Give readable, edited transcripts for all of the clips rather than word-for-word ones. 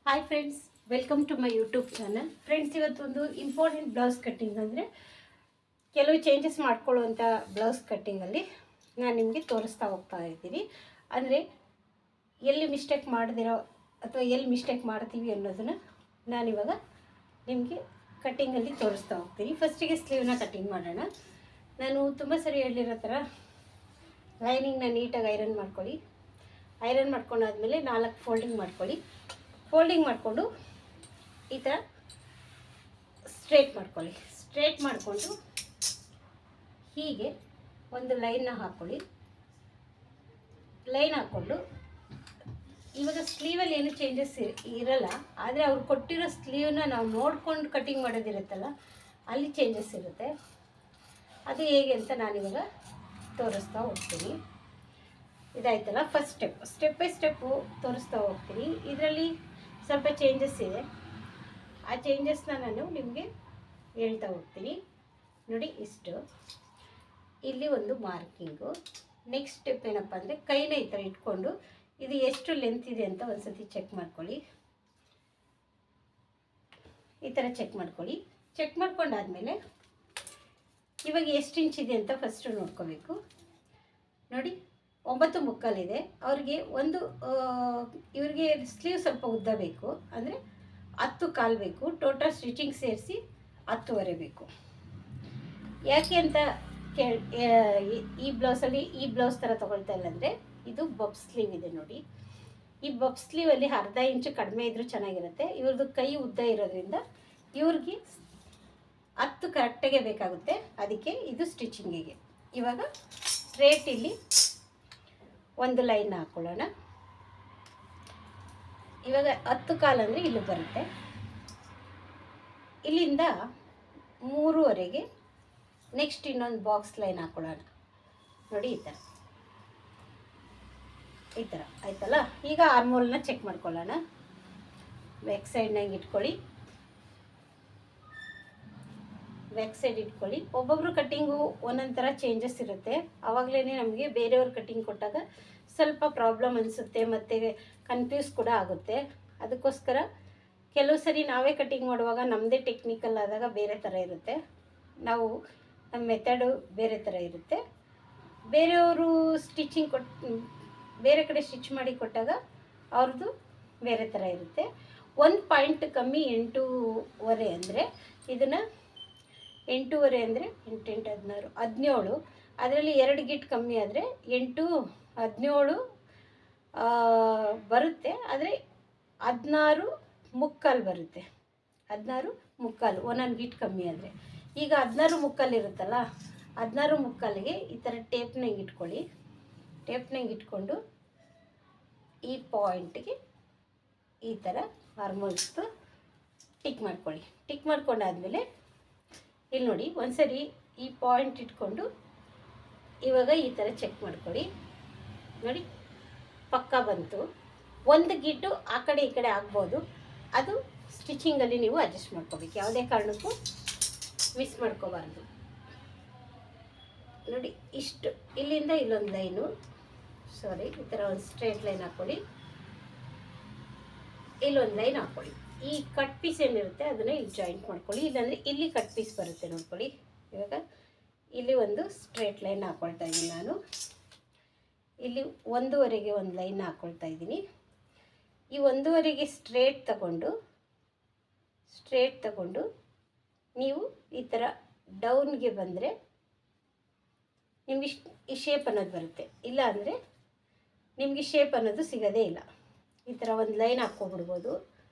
Hi friends, welcome to my YouTube channel. Friends, ಇವತ್ತೊಂದು important blouse cutting ಅಂದರೆ ಕೆಲವು changes ಮಾಡ್ಕೊಳ್ಳುವಂಥ blouse ಕಟ್ಟಿಂಗಲ್ಲಿ ನಾನು ನಿಮಗೆ ತೋರಿಸ್ತಾ ಹೋಗ್ತಾ ಇದ್ದೀನಿ. ಅಂದರೆ ಎಲ್ಲಿ ಮಿಸ್ಟೇಕ್ ಮಾಡದಿರೋ ಅಥವಾ ಎಲ್ಲಿ ಮಿಸ್ಟೇಕ್ ಮಾಡ್ತೀವಿ ಅನ್ನೋದನ್ನು ನಾನಿವಾಗ ನಿಮಗೆ ಕಟ್ಟಿಂಗಲ್ಲಿ ತೋರಿಸ್ತಾ ಹೋಗ್ತೀನಿ. ಫಸ್ಟಿಗೆ ಸ್ಲೀವ್ನ ಕಟ್ಟಿಂಗ್ ಮಾಡೋಣ. ನಾನು ತುಂಬ ಸರಿ ಹೇಳಿರೋ ಥರ ಲೈನಿಂಗ್ನ ನೀಟಾಗಿ ಐರನ್ ಮಾಡ್ಕೊಳ್ಳಿ. ಐರನ್ ಮಾಡ್ಕೊಂಡಾದ್ಮೇಲೆ 4 ಫೋಲ್ಡಿಂಗ್ ಮಾಡ್ಕೊಳ್ಳಿ. ಫೋಲ್ಡಿಂಗ್ ಮಾಡಿಕೊಂಡು ಈ ಥರ ಸ್ಟ್ರೇಟ್ ಮಾಡ್ಕೊಳ್ಳಿ. ಸ್ಟ್ರೇಟ್ ಮಾಡಿಕೊಂಡು ಹೀಗೆ ಒಂದು ಲೈನ್ನ ಹಾಕ್ಕೊಳ್ಳಿ. ಲೈನ್ ಹಾಕ್ಕೊಂಡು ಇವಾಗ ಸ್ಲೀವಲ್ಲಿ ಏನು ಚೇಂಜಸ್ ಇರಲ್ಲ, ಆದರೆ ಅವ್ರು ಕೊಟ್ಟಿರೋ ಸ್ಲೀವ್ನ ನಾವು ನೋಡ್ಕೊಂಡು ಕಟ್ಟಿಂಗ್ ಮಾಡೋದಿರುತ್ತಲ್ಲ, ಅಲ್ಲಿ ಚೇಂಜಸ್ ಇರುತ್ತೆ. ಅದು ಹೇಗೆ ಅಂತ ನಾನಿವಾಗ ತೋರಿಸ್ತಾ ಹೋಗ್ತೀನಿ. ಇದಾಯ್ತಲ್ಲ ಫಸ್ಟ್ ಸ್ಟೆಪ್ ಬೈ ಸ್ಟೆಪ್ಪು ತೋರಿಸ್ತಾ ಹೋಗ್ತೀನಿ. ಇದರಲ್ಲಿ ಸ್ವಲ್ಪ ಚೇಂಜಸ್ ಇದೆ. ಆ ಚೇಂಜಸ್ನ ನಾನು ನಿಮಗೆ ಹೇಳ್ತಾ ಹೋಗ್ತೀನಿ. ನೋಡಿ, ಇಷ್ಟು ಇಲ್ಲಿ ಒಂದು ಮಾರ್ಕಿಂಗು. ನೆಕ್ಸ್ಟ್ ಸ್ಟೆಪ್ ಏನಪ್ಪ ಅಂದರೆ ಕೈನ ಈ ಥರ ಇಟ್ಕೊಂಡು ಇದು ಎಷ್ಟು ಲೆಂತ್ ಇದೆ ಅಂತ ಒಂದು ಸತಿ ಚೆಕ್ ಮಾಡ್ಕೊಳ್ಳಿ. ಈ ಥರ ಚೆಕ್ ಮಾಡ್ಕೊಳ್ಳಿ. ಚೆಕ್ ಮಾಡ್ಕೊಂಡಾದ್ಮೇಲೆ ಇವಾಗ ಎಷ್ಟು ಇಂಚ್ ಇದೆ ಅಂತ ಫಸ್ಟು ನೋಡ್ಕೋಬೇಕು. ನೋಡಿ, 9.75 ಇದೆ. ಅವ್ರಿಗೆ ಇವ್ರಿಗೆ ಸ್ಲೀವ್ ಸ್ವಲ್ಪ ಉದ್ದ ಬೇಕು, ಅಂದರೆ 10.25 ಬೇಕು. ಟೋಟಲ್ ಸ್ಟಿಚಿಂಗ್ ಸೇರಿಸಿ 10.25 ಬೇಕು. ಯಾಕೆ ಅಂತ ಈ ಬ್ಲೌಸಲ್ಲಿ ಈ ಬ್ಲೌಸ್ ಥರ ತೊಗೊಳ್ತಾ ಇಲ್ಲ ಅಂದರೆ ಇದು ಬಬ್ ಸ್ಲೀವ್ ಇದೆ. ನೋಡಿ, ಈ ಬಬ್ ಸ್ಲೀವಲ್ಲಿ ಅರ್ಧ ಇಂಚು ಕಡಿಮೆ ಇದ್ದರೂ ಚೆನ್ನಾಗಿರುತ್ತೆ. ಇವ್ರದ್ದು ಕೈ ಉದ್ದ ಇರೋದ್ರಿಂದ ಇವ್ರಿಗೆ 10 ಕರೆಕ್ಟಾಗೆ ಬೇಕಾಗುತ್ತೆ. ಅದಕ್ಕೆ ಇದು ಸ್ಟಿಚಿಂಗಿಗೆ. ಇವಾಗ ಸ್ಟ್ರೇಟ್ ಇಲ್ಲಿ ಒಂದು ಲೈನ್ ಹಾಕ್ಕೊಳ್ಳೋಣ. ಇವಾಗ 10.25 ಅಂದರೆ ಇಲ್ಲಿ ಬರುತ್ತೆ. ಇಲ್ಲಿಂದ 3ವರೆಗೆ ನೆಕ್ಸ್ಟ್ ಇನ್ನೊಂದು ಬಾಕ್ಸ್ ಲೈನ್ ಹಾಕ್ಕೊಳ್ಳೋಣ. ನೋಡಿ, ಈ ಥರ ಆಯ್ತಲ್ಲ. ಈಗ ಆರ್ಮೋಲ್ನ ಚೆಕ್ ಮಾಡ್ಕೊಳ್ಳೋಣ. ಬ್ಯಾಕ್ ಸೈಡ್ನಾಗ ಇಟ್ಕೊಳ್ಳಿ. ಬ್ಯಾಕ್ ಸೈಡ್ ಇಟ್ಕೊಳ್ಳಿ. ಒಬ್ಬೊಬ್ಬರು ಕಟ್ಟಿಂಗು ಒಂದೊಂದು ಥರ ಚೇಂಜಸ್ ಇರುತ್ತೆ. ಆವಾಗಲೇ ನಮಗೆ ಬೇರೆಯವ್ರ ಕಟ್ಟಿಂಗ್ ಕೊಟ್ಟಾಗ ಸ್ವಲ್ಪ ಪ್ರಾಬ್ಲಮ್ ಅನಿಸುತ್ತೆ ಮತ್ತು ಕನ್ಫ್ಯೂಸ್ ಕೂಡ ಆಗುತ್ತೆ. ಅದಕ್ಕೋಸ್ಕರ ಕೆಲವು ಸರಿ ನಾವೇ ಕಟ್ಟಿಂಗ್ ಮಾಡುವಾಗ ನಮ್ಮದೇ ಟೆಕ್ನಿಕಲ್ ಆದಾಗ ಬೇರೆ ಥರ ಇರುತ್ತೆ. ನಮ್ಮ ಮೆಥಡು ಬೇರೆ ಥರ ಇರುತ್ತೆ. ಬೇರೆಯವರು ಸ್ಟಿಚಿಂಗ್ ಬೇರೆ ಕಡೆ ಸ್ಟಿಚ್ ಮಾಡಿ ಕೊಟ್ಟಾಗ ಅವ್ರದ್ದು ಬೇರೆ ಥರ ಇರುತ್ತೆ. 1 ಪಾಯಿಂಟ್ ಕಮ್ಮಿ 8.25 ಅಂದರೆ ಇದನ್ನು 8.25 ಅಂದರೆ 8 8 16 17. ಅದರಲ್ಲಿ 2 ಗಿಟ್ ಕಮ್ಮಿ ಆದರೆ 8 17 ಬರುತ್ತೆ. ಆದರೆ 16.25 ಬರುತ್ತೆ. 16.25 ಒಂದೊಂದು ಗಿಟ್ ಕಮ್ಮಿ ಆದರೆ. ಈಗ 16.25 ಇರುತ್ತಲ್ಲ, 16.25ಗೆ ಈ ಥರ ಟೇಪ್ನಾಗ ಇಟ್ಕೊಳ್ಳಿ. ಟೇಪ್ನಾಗ ಇಟ್ಕೊಂಡು ಈ ಪಾಯಿಂಟ್ಗೆ ಈ ಥರ ಆರ್ಮೋಲ್ಸ್ದು ಟಿಕ್ ಮಾಡ್ಕೊಳ್ಳಿ. ಟಿಕ್ ಮಾಡ್ಕೊಂಡಾದ್ಮೇಲೆ ಇಲ್ಲಿ ನೋಡಿ, ಒಂದ್ಸರಿ ಈ ಪಾಯಿಂಟ್ ಇಟ್ಕೊಂಡು ಇವಾಗ ಈ ಥರ ಚೆಕ್ ಮಾಡ್ಕೊಳ್ಳಿ. ನೋಡಿ, ಪಕ್ಕ ಬಂತು. ಒಂದು ಗಿಟ್ಟು ಆ ಕಡೆ ಈ ಕಡೆ ಆಗ್ಬೋದು. ಅದು ಸ್ಟಿಚಿಂಗಲ್ಲಿ ನೀವು ಅಡ್ಜಸ್ಟ್ ಮಾಡ್ಕೋಬೇಕು. ಯಾವುದೇ ಕಾರಣಕ್ಕೂ ಮಿಸ್ ಮಾಡ್ಕೋಬಾರ್ದು. ನೋಡಿ, ಇಷ್ಟು ಇಲ್ಲಿಂದ ಇಲ್ಲೊಂದು ಲೈನು, ಈ ಥರ ಒಂದು ಸ್ಟ್ರೇಟ್ ಲೈನ್ ಹಾಕ್ಕೊಳ್ಳಿ. ಇಲ್ಲೊಂದು ಲೈನ್ ಹಾಕ್ಕೊಳ್ಳಿ. ಈ ಕಟ್ ಪೀಸ್ ಏನಿರುತ್ತೆ ಅದನ್ನು ಇಲ್ಲಿ ಜಾಯಿಂಟ್ ಮಾಡ್ಕೊಳ್ಳಿ. ಇಲ್ಲಾಂದರೆ ಇಲ್ಲಿ ಕಟ್ ಪೀಸ್ ಬರುತ್ತೆ ನೋಡ್ಕೊಳ್ಳಿ. ಇವಾಗ ಇಲ್ಲಿ ಒಂದು ಸ್ಟ್ರೇಟ್ ಲೈನ್ ಹಾಕ್ಕೊಳ್ತಾ ಇದ್ದೀನಿ ನಾನು. ಇಲ್ಲಿ 1.25ಗೆ ಒಂದು ಲೈನ್ ಹಾಕ್ಕೊಳ್ತಾ ಇದ್ದೀನಿ. ಈ 1.25ಗೆ ಸ್ಟ್ರೇಟ್ ತಗೊಂಡು ನೀವು ಈ ಥರ ಡೌನ್ಗೆ ಬಂದರೆ ನಿಮಗೆ ಈ ಶೇಪ್ ಅನ್ನೋದು ಬರುತ್ತೆ. ಇಲ್ಲ ಅಂದರೆ ನಿಮಗೆ ಶೇಪ್ ಅನ್ನೋದು ಸಿಗೋದೇ ಇಲ್ಲ. ಈ ಥರ ಒಂದು ಲೈನ್ ಹಾಕ್ಕೊಬಿಡ್ಬೋದು.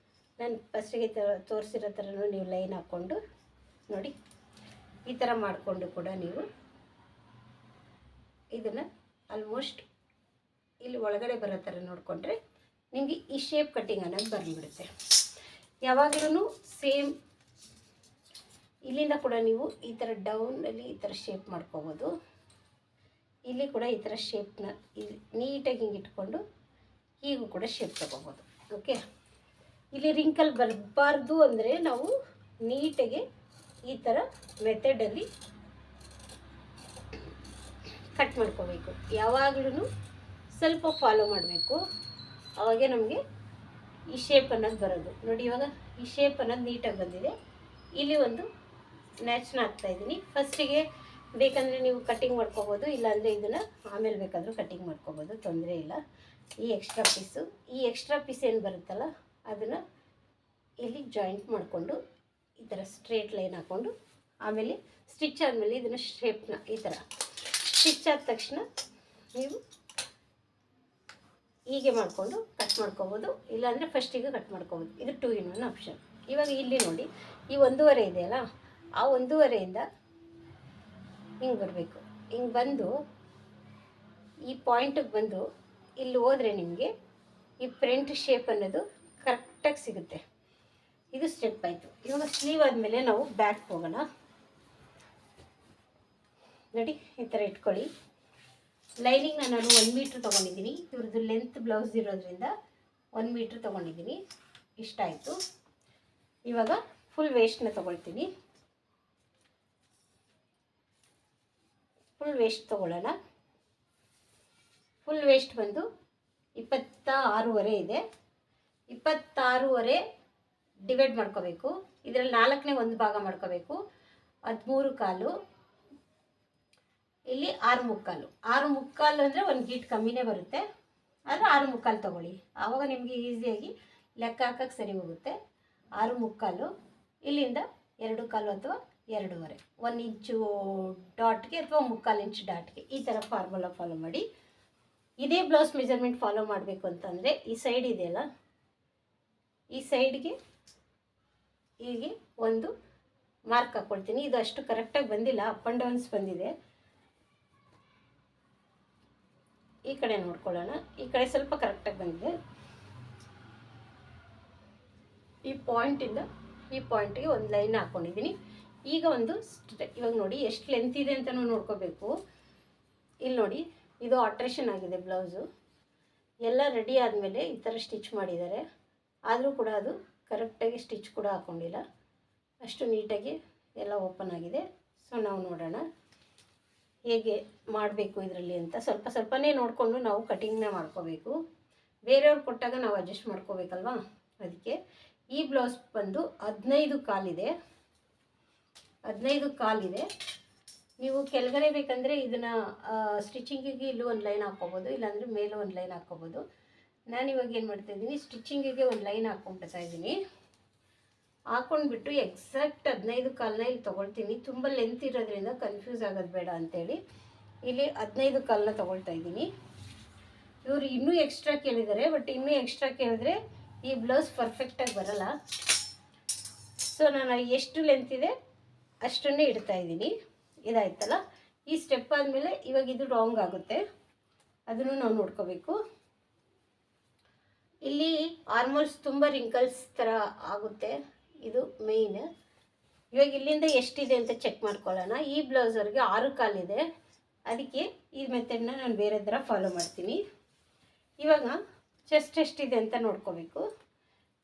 ನಾನು ಫಸ್ಟಿಗೆ ತೋರಿಸಿರೋ ಥರನೂ ನೀವು ಲೈನ್ ಹಾಕ್ಕೊಂಡು ನೋಡಿ, ಈ ಥರ ಮಾಡಿಕೊಂಡು ಕೂಡ ನೀವು ಇದನ್ನು ಆಲ್ಮೋಸ್ಟ್ ಇಲ್ಲಿ ಒಳಗಡೆ ಬರೋ ಥರ ನೋಡಿಕೊಂಡ್ರೆ ನಿಮಗೆ ಈ ಶೇಪ್ ಕಟ್ಟಿಂಗ್ ಅನ್ನೋದು ಬಂದುಬಿಡುತ್ತೆ. ಯಾವಾಗಲೂ ಸೇಮ್ ಇಲ್ಲಿಂದ ಕೂಡ ನೀವು ಈ ಥರ ಡೌನಲ್ಲಿ ಈ ಥರ ಶೇಪ್ ಮಾಡ್ಕೋಬೋದು. ಇಲ್ಲಿ ಕೂಡ ಈ ಥರ ಶೇಪ್ನ ನೀಟಾಗಿ ಹಿಂಗೆ ಇಟ್ಕೊಂಡು ಹೀಗೂ ಕೂಡ ಶೇಪ್ ತಗೋಬೋದು. ಓಕೆ, ಇಲ್ಲಿ ರಿಂಕಲ್ ಬರಬಾರ್ದು ಅಂದರೆ ನಾವು ನೀಟಾಗಿ ಈ ಥರ ಮೆಥಡಲ್ಲಿ ಕಟ್ ಮಾಡ್ಕೋಬೇಕು. ಯಾವಾಗಲೂ ಸ್ವಲ್ಪ ಫಾಲೋ ಮಾಡಬೇಕು. ಅವಾಗೆ ನಮಗೆ ಈ ಶೇಪ್ ಅನ್ನೋದು ಬರೋದು ನೋಡಿ. ಇವಾಗ ಈ ಶೇಪ್ ಅನ್ನೋದು ನೀಟಾಗಿ ಬಂದಿದೆ. ಇಲ್ಲಿ ಒಂದು ನ್ಯಾಚ್ನ ಹಾಕ್ತಾಯಿದ್ದೀನಿ. ಫಸ್ಟಿಗೆ ಬೇಕಂದರೆ ನೀವು ಕಟ್ಟಿಂಗ್ ಮಾಡ್ಕೋಬೋದು, ಇಲ್ಲಾಂದರೆ ಇದನ್ನು ಆಮೇಲೆ ಬೇಕಾದರೂ ಕಟ್ಟಿಂಗ್ ಮಾಡ್ಕೋಬೋದು, ತೊಂದರೆ ಇಲ್ಲ. ಈ ಎಕ್ಸ್ಟ್ರಾ ಪೀಸ್ ಏನು ಬರುತ್ತಲ್ಲ ಅದನ್ನು ಇಲ್ಲಿ ಜಾಯಿಂಟ್ ಮಾಡಿಕೊಂಡು ಈ ಥರ ಸ್ಟ್ರೇಟ್ ಲೈನ್ ಹಾಕ್ಕೊಂಡು ಆಮೇಲೆ ಸ್ಟಿಚ್ ಆದಮೇಲೆ ಇದನ್ನು ಶೇಪ್ನ ಈ ಥರ ಸ್ಟಿಚ್ ಆದ ತಕ್ಷಣ ನೀವು ಹೀಗೆ ಮಾಡಿಕೊಂಡು ಕಟ್ ಮಾಡ್ಕೋಬೋದು, ಇಲ್ಲಾಂದರೆ ಫಸ್ಟಿಗೆ ಕಟ್ ಮಾಡ್ಕೋಬೋದು. ಇದು 2 in 1 ಆಪ್ಷನ್. ಇವಾಗ ಇಲ್ಲಿ ನೋಡಿ, ಈ 1.5 ಇದೆಯಲ್ಲ, ಆ 1.5ಇಂದ ಹಿಂಗೆ ಬರಬೇಕು. ಹಿಂಗೆ ಬಂದು ಈ ಪಾಯಿಂಟಿಗೆ ಬಂದು ಇಲ್ಲಿ ಹೋದರೆ ನಿಮಗೆ ಈ ಫ್ರಂಟ್ ಶೇಪ್ ಅನ್ನೋದು ಕರೆಕ್ಟಾಗಿ ಸಿಗುತ್ತೆ. ಇದು ಸ್ಟೆಪ್ ಆಯಿತು. ಇವಾಗ ಸ್ಲೀವ್ ಆದಮೇಲೆ ನಾವು ಬ್ಯಾಕ್ ಹೋಗೋಣ. ನೋಡಿ ಈ ಥರ ಇಟ್ಕೊಳ್ಳಿ. ಲೈನಿಂಗ್ನ ನಾನು 1 ಮೀಟ್ರ್ ತೊಗೊಂಡಿದ್ದೀನಿ. ಇವ್ರದ್ದು ಲೆಂತ್ ಬ್ಲೌಸ್ ಇರೋದ್ರಿಂದ 1 ಮೀಟ್ರ್ ತೊಗೊಂಡಿದ್ದೀನಿ. ಇಷ್ಟ ಆಯಿತು. ಇವಾಗ ಫುಲ್ ವೇಸ್ಟ್ನ ತೊಗೊಳ್ತೀನಿ. ಫುಲ್ ವೇಸ್ಟ್ ತೊಗೊಳ್ಳೋಣ. ಫುಲ್ ವೇಸ್ಟ್ ಬಂದು 26.5 ಇದೆ. 26.5 ಡಿವೈಡ್ ಮಾಡ್ಕೋಬೇಕು. ಇದರಲ್ಲಿ 4ನೇ 1 ಭಾಗ ಮಾಡ್ಕೋಬೇಕು. 13.25. ಇಲ್ಲಿ 6.25. 6.25 ಅಂದರೆ 1 ಗೀಟ್ ಕಮ್ಮಿನೇ ಬರುತ್ತೆ, ಆದರೆ 6.25 ತೊಗೊಳ್ಳಿ. ಆವಾಗ ನಿಮಗೆ ಈಸಿಯಾಗಿ ಲೆಕ್ಕ ಹಾಕಕ್ಕೆ ಸರಿ ಹೋಗುತ್ತೆ. 6.25 ಇಲ್ಲಿಂದ 2.25 ಅಥವಾ 2.5, 1 ಇಂಚು ಡಾಟ್ಗೆ ಅಥವಾ 3/4 ಇಂಚ್ ಡಾಟ್ಗೆ ಈ ಥರ ಫಾರ್ಮುಲಾ ಫಾಲೋ ಮಾಡಿ. ಇದೇ ಬ್ಲೌಸ್ ಮೆಜರ್ಮೆಂಟ್ ಫಾಲೋ ಮಾಡಬೇಕು ಅಂತಂದರೆ ಈ ಸೈಡ್ ಇದೆಯಲ್ಲ, ಈ ಸೈಡ್ಗೆ ಹೀಗೆ ಒಂದು ಮಾರ್ಕ್ ಹಾಕ್ಕೊಳ್ತೀನಿ. ಇದು ಅಷ್ಟು ಕರೆಕ್ಟಾಗಿ ಬಂದಿಲ್ಲ, ಅಪ್ ಆ್ಯಂಡ್ ಡೌನ್ಸ್ ಬಂದಿದೆ. ಈ ಕಡೆ ನೋಡ್ಕೊಳ್ಳೋಣ. ಈ ಕಡೆ ಸ್ವಲ್ಪ ಕರೆಕ್ಟಾಗಿ ಬಂದಿದೆ. ಈ ಪಾಯಿಂಟಿಂದ ಈ ಪಾಯಿಂಟಿಗೆ ಒಂದು ಲೈನ್ ಹಾಕ್ಕೊಂಡಿದ್ದೀನಿ. ಈಗ ಇವಾಗ ನೋಡಿ ಎಷ್ಟು ಲೆಂತ್ ಇದೆ ಅಂತಲೂ ನೋಡ್ಕೋಬೇಕು. ಇಲ್ಲಿ ನೋಡಿ, ಇದು ಆಲ್ಟ್ರೇಷನ್ ಆಗಿದೆ ಬ್ಲೌಸು. ಎಲ್ಲ ರೆಡಿ ಆದಮೇಲೆ ಈ ಥರ ಸ್ಟಿಚ್ ಮಾಡಿದ್ದಾರೆ. ಆದರೂ ಕೂಡ ಅದು ಕರೆಕ್ಟಾಗಿ ಸ್ಟಿಚ್ ಕೂಡ ಹಾಕ್ಕೊಂಡಿಲ್ಲ, ಅಷ್ಟು ನೀಟಾಗಿ ಎಲ್ಲ ಓಪನ್ ಆಗಿದೆ. ಸೊ ನಾವು ನೋಡೋಣ ಹೇಗೆ ಮಾಡಬೇಕು ಇದರಲ್ಲಿ ಅಂತ. ಸ್ವಲ್ಪನೇ ನೋಡಿಕೊಂಡು ನಾವು ಕಟಿಂಗ್ನ ಮಾಡ್ಕೋಬೇಕು. ಬೇರೆಯವ್ರು ಕೊಟ್ಟಾಗ ನಾವು ಅಡ್ಜಸ್ಟ್ ಮಾಡ್ಕೋಬೇಕಲ್ವಾ. ಅದಕ್ಕೆ ಈ ಬ್ಲೌಸ್ ಬಂದು 15.25 ಇದೆ. 15.25 ಇದೆ. ನೀವು ಕೆಳಗಡೆ ಬೇಕಂದರೆ ಇದನ್ನು ಸ್ಟಿಚಿಂಗಿಗೆ ಇಲ್ಲೂ ಒಂದು ಲೈನ್ ಹಾಕ್ಕೋಬೋದು, ಇಲ್ಲಾಂದರೆ ಮೇಲೂ ಒಂದು ಲೈನ್ ಹಾಕ್ಕೋಬೋದು. ನಾನಿವಾಗ ಏನು ಮಾಡ್ತಾಯಿದ್ದೀನಿ, ಸ್ಟಿಚಿಂಗಿಗೆ ಒಂದು ಲೈನ್ ಹಾಕ್ಕೊಂಡ್ಬಿಡ್ತಾ ಇದ್ದೀನಿ. ಹಾಕ್ಕೊಂಡ್ಬಿಟ್ಟು ಎಕ್ಸಾಕ್ಟ್ 15.25 ಇಲ್ಲಿ ತೊಗೊಳ್ತೀನಿ. ತುಂಬ ಲೆಂತ್ ಇರೋದ್ರಿಂದ ಕನ್ಫ್ಯೂಸ್ ಆಗೋದು ಬೇಡ ಅಂಥೇಳಿ ಇಲ್ಲಿ 15.25 ತೊಗೊಳ್ತಾ ಇದ್ದೀನಿ. ಇವರು ಇನ್ನೂ ಎಕ್ಸ್ಟ್ರಾ ಕೇಳಿದ್ದಾರೆ, ಬಟ್ ಇನ್ನೂ ಎಕ್ಸ್ಟ್ರಾ ಕೇಳಿದ್ರೆ ಈ ಬ್ಲೌಸ್ ಪರ್ಫೆಕ್ಟಾಗಿ ಬರಲ್ಲ. ಸೊ ನಾನು ಎಷ್ಟು ಲೆಂತ್ ಇದೆ ಅಷ್ಟನ್ನೇ ಇಡ್ತಾ ಇದ್ದೀನಿ. ಇದಾಯ್ತಲ್ಲ, ಈ ಸ್ಟೆಪ್ ಆದಮೇಲೆ ಇವಾಗ ಇದು ರಾಂಗ್ ಆಗುತ್ತೆ, ಅದನ್ನು ನಾವು ನೋಡ್ಕೋಬೇಕು. ಇಲ್ಲಿ ಆಲ್ಮೋಸ್ಟ್ ತುಂಬ ರಿಂಕಲ್ಸ್ ಥರ ಆಗುತ್ತೆ, ಇದು ಮೇಯ್ನ್. ಇವಾಗ ಇಲ್ಲಿಂದ ಎಷ್ಟಿದೆ ಅಂತ ಚೆಕ್ ಮಾಡ್ಕೊಳ್ಳೋಣ. ಈ ಬ್ಲೌಸವ್ರಿಗೆ 6.25 ಇದೆ. ಅದಕ್ಕೆ ಈ ಮೆಥಡ್ನ ನಾನು ಬೇರೆ ಥರ ಫಾಲೋ ಮಾಡ್ತೀನಿ. ಇವಾಗ ಚೆಸ್ಟ್ ಎಷ್ಟಿದೆ ಅಂತ ನೋಡ್ಕೋಬೇಕು.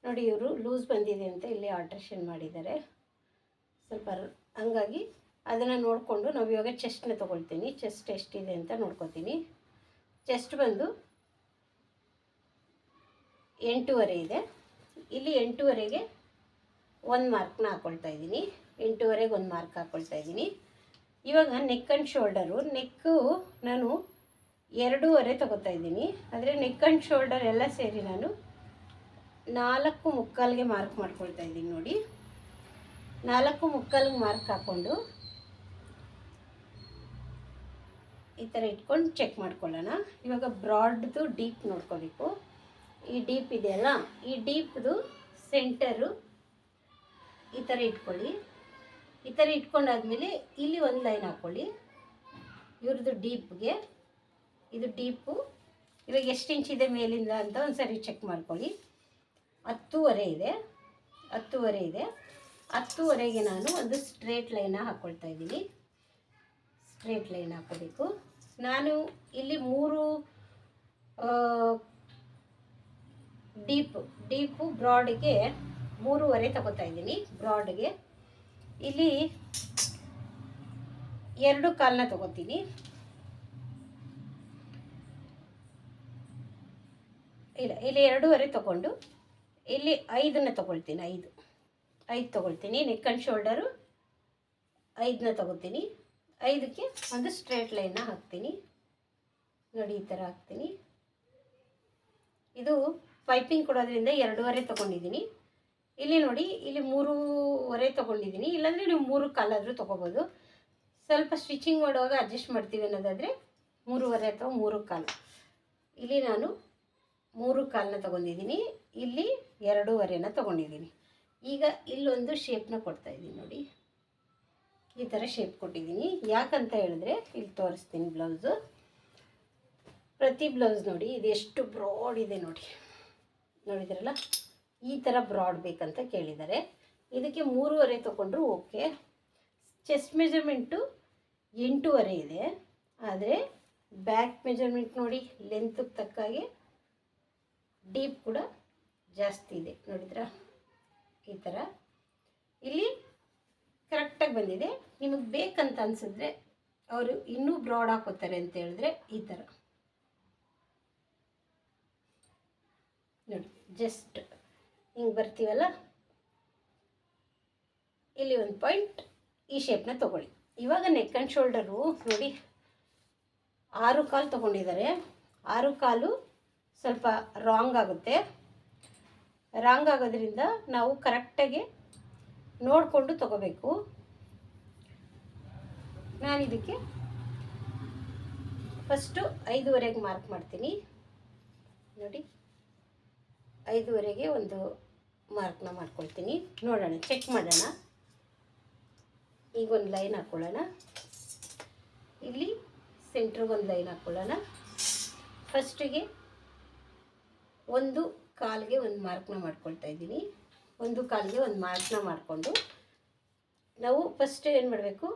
ನೋಡಿ, ಇವರು ಲೂಸ್ ಬಂದಿದೆ ಅಂತ ಇಲ್ಲಿ ಆಲ್ಟ್ರೇಷನ್ ಮಾಡಿದ್ದಾರೆ ಸ್ವಲ್ಪ, ಹಂಗಾಗಿ ಅದನ್ನು ನೋಡಿಕೊಂಡು ನಾವು ಇವಾಗ ಚೆಸ್ಟ್ನ ತೊಗೊಳ್ತೀನಿ. ಚೆಸ್ಟ್ ಎಷ್ಟಿದೆ ಅಂತ ನೋಡ್ಕೋತೀನಿ. ಚೆಸ್ಟ್ ಬಂದು 8.25 ಇದೆ. ಇಲ್ಲಿ 8.25ಗೆ ಒಂದು ಮಾರ್ಕ್ನ ಹಾಕ್ಕೊಳ್ತಾ ಇದ್ದೀನಿ. 8.25ಗೆ ಒಂದು ಮಾರ್ಕ್ ಹಾಕ್ಕೊಳ್ತಾ ಇದ್ದೀನಿ. ಇವಾಗ ನೆಕ್ ಆ್ಯಂಡ್ ಶೋಲ್ಡರು, ನೆಕ್ಕು ನಾನು 2.25 ತೊಗೋತಾ ಇದ್ದೀನಿ. ಆದರೆ ನೆಕ್ ಆ್ಯಂಡ್ ಶೋಲ್ಡರ್ ಎಲ್ಲ ಸೇರಿ ನಾನು 4.25ಗೆ ಮಾರ್ಕ್ ಮಾಡ್ಕೊಳ್ತಾ ಇದ್ದೀನಿ. ನೋಡಿ, 4.25ಗೆ ಮಾರ್ಕ್ ಹಾಕ್ಕೊಂಡು ಈ ಥರ ಇಟ್ಕೊಂಡು ಚೆಕ್ ಮಾಡ್ಕೊಳ್ಳೋಣ. ಇವಾಗ ಬ್ರಾಡ್ದು ಡೀಪ್ ನೋಡ್ಕೋಬೇಕು. ಈ ಡೀಪ್ ಇದೆಯಲ್ಲ, ಈ ಡೀಪ್ದು ಸೆಂಟರು ಈ ಥರ ಇಟ್ಕೊಳ್ಳಿ. ಈ ಥರ ಇಟ್ಕೊಂಡಾದ್ಮೇಲೆ ಇಲ್ಲಿ ಒಂದು ಲೈನ್ ಹಾಕ್ಕೊಳ್ಳಿ. ಇವ್ರದ್ದು ಡೀಪ್ಗೆ, ಇದು ಡೀಪು ಇವಾಗ ಎಷ್ಟು ಇಂಚಿದೆ ಮೇಲಿಂದ ಅಂತ ಒಂದು ಸರಿ ಚೆಕ್ ಮಾಡ್ಕೊಳ್ಳಿ. 10.25 ಇದೆ. 10.25 ಇದೆ. 10.25ಗೆ ನಾನು ಒಂದು ಸ್ಟ್ರೇಟ್ ಲೈನ ಹಾಕ್ಕೊಳ್ತಾ ಇದ್ದೀನಿ. ಸ್ಟ್ರೇಟ್ ಲೈನ್ ಹಾಕೋಬೇಕು. ನಾನು ಇಲ್ಲಿ 3 ಡೀಪು ಬ್ರಾಡ್ಗೆ 3.25 ತಗೋತಾ ಇದ್ದೀನಿ. ಬ್ರಾಡ್ಗೆ ಇಲ್ಲಿ 2.25 ತಗೋತೀನಿ. ಇಲ್ಲ, ಇಲ್ಲಿ 2.25 ತಗೊಂಡು ಇಲ್ಲಿ 5ನ ತೊಗೊಳ್ತೀನಿ, 5 ತೊಗೊಳ್ತೀನಿ. ನೆಕ್ ಆ್ಯಂಡ್ ಶೋಲ್ಡರು 5ನ ತೊಗೋತೀನಿ. 5ಕ್ಕೆ ಒಂದು ಸ್ಟ್ರೇಟ್ ಲೈನ್ನ ಹಾಕ್ತೀನಿ ನೋಡಿ, ಈ ಥರ ಹಾಕ್ತೀನಿ. ಇದು ಪೈಪಿಂಗ್ ಕೊಡೋದ್ರಿಂದ 2.5 ತೊಗೊಂಡಿದ್ದೀನಿ. ಇಲ್ಲಿ ನೋಡಿ, ಇಲ್ಲಿ 3.5 ತೊಗೊಂಡಿದ್ದೀನಿ. ಇಲ್ಲಾಂದರೆ ನೀವು 3 ಕಾಲಾದರೂ ತೊಗೋಬೋದು. ಸ್ವಲ್ಪ ಸ್ಟಿಚಿಂಗ್ ಮಾಡುವಾಗ ಅಡ್ಜಸ್ಟ್ ಮಾಡ್ತೀವಿ ಅನ್ನೋದಾದರೆ 3.5 ಅಥವಾ 3 ಕಾಲು. ಇಲ್ಲಿ ನಾನು 3 ಕಾಲನ್ನ ತೊಗೊಂಡಿದ್ದೀನಿ, ಇಲ್ಲಿ 2.5ನ ತೊಗೊಂಡಿದ್ದೀನಿ. ಈಗ ಇಲ್ಲೊಂದು ಶೇಪ್ನ ಕೊಡ್ತಾಯಿದ್ದೀನಿ ನೋಡಿ, ಈ ಥರ ಶೇಪ್ ಕೊಟ್ಟಿದ್ದೀನಿ. ಯಾಕಂತ ಹೇಳಿದ್ರೆ ಇಲ್ಲಿ ತೋರಿಸ್ತೀನಿ ಬ್ಲೌಸು. ಪ್ರತಿ ಬ್ಲೌಸ್ ನೋಡಿ ಇದು ಎಷ್ಟು ಬ್ರಾಡ್ ಇದೆ ನೋಡಿ, ನೋಡಿದ್ರಲ್ಲ, ಈ ಥರ ಬ್ರಾಡ್ ಬೇಕಂತ ಕೇಳಿದ್ದಾರೆ. ಇದಕ್ಕೆ 3.5 ತೊಗೊಂಡ್ರು ಓಕೆ. ಚೆಸ್ಟ್ ಮೆಜರ್ಮೆಂಟು 8.5 ಇದೆ, ಆದರೆ ಬ್ಯಾಕ್ ಮೆಜರ್ಮೆಂಟ್ ನೋಡಿ ಲೆಂತ್ಗೆ ತಕ್ಕಾಗೆ ಡೀಪ್ ಕೂಡ ಜಾಸ್ತಿ ಇದೆ, ನೋಡಿದ್ರಾ ಈ ಥರ. ಇಲ್ಲಿ ಕರೆಕ್ಟಾಗಿ ಬಂದಿದೆ. ನಿಮಗೆ ಬೇಕಂತ ಅನಿಸಿದ್ರೆ ಅವರು ಇನ್ನೂ ಬ್ರಾಡ್ ಹಾಕೋತಾರೆ ಅಂತ ಹೇಳಿದ್ರೆ ಈ ಥರ ನೋಡಿ, ಜಸ್ಟ್ ಹಿಂಗೆ ಬರ್ತೀವಲ್ಲ, ಇಲ್ಲಿ ಒಂದು ಪಾಯಿಂಟ್ ಈ ಶೇಪ್ನ ತೊಗೊಳ್ಳಿ. ಇವಾಗ ನೆಕ್ ಆ್ಯಂಡ್ ಶೋಲ್ಡರು ನೋಡಿ 6 ಕಾಲು ತೊಗೊಂಡಿದ್ದಾರೆ. 6 ಕಾಲು ಸ್ವಲ್ಪ ರಾಂಗ್ ಆಗುತ್ತೆ. ರಾಂಗ್ ಆಗೋದ್ರಿಂದ ನಾವು ಕರೆಕ್ಟಾಗಿ ನೋಡಿಕೊಂಡು ತೊಗೋಬೇಕು. ನಾನು ಇದಕ್ಕೆ ಫಸ್ಟು 5.5ಗೆ ಮಾರ್ಕ್ ಮಾಡ್ತೀನಿ ನೋಡಿ, 5.5ಗೆ ಒಂದು ಮಾರ್ಕ್ನ ಮಾಡ್ಕೊಳ್ತೀನಿ. ನೋಡೋಣ, ಚೆಕ್ ಮಾಡೋಣ. ಈಗ ಒಂದು ಲೈನ್ ಹಾಕ್ಕೊಳ್ಳೋಣ, ಇಲ್ಲಿ ಸೆಂಟ್ರಿಗೆ ಒಂದು ಲೈನ್ ಹಾಕ್ಕೊಳ್ಳೋಣ. ಫಸ್ಟಿಗೆ 1 ಕಾಲಿಗೆ ಒಂದು ಮಾರ್ಕ್ನ ಮಾಡ್ಕೊಳ್ತಾ ಇದ್ದೀನಿ. 1 ಕಾಲಿಗೆ ಒಂದು ಮಾರ್ಕ್ನ ಮಾಡಿಕೊಂಡು ನಾವು ಫಸ್ಟ್ ಏನು ಮಾಡಬೇಕು,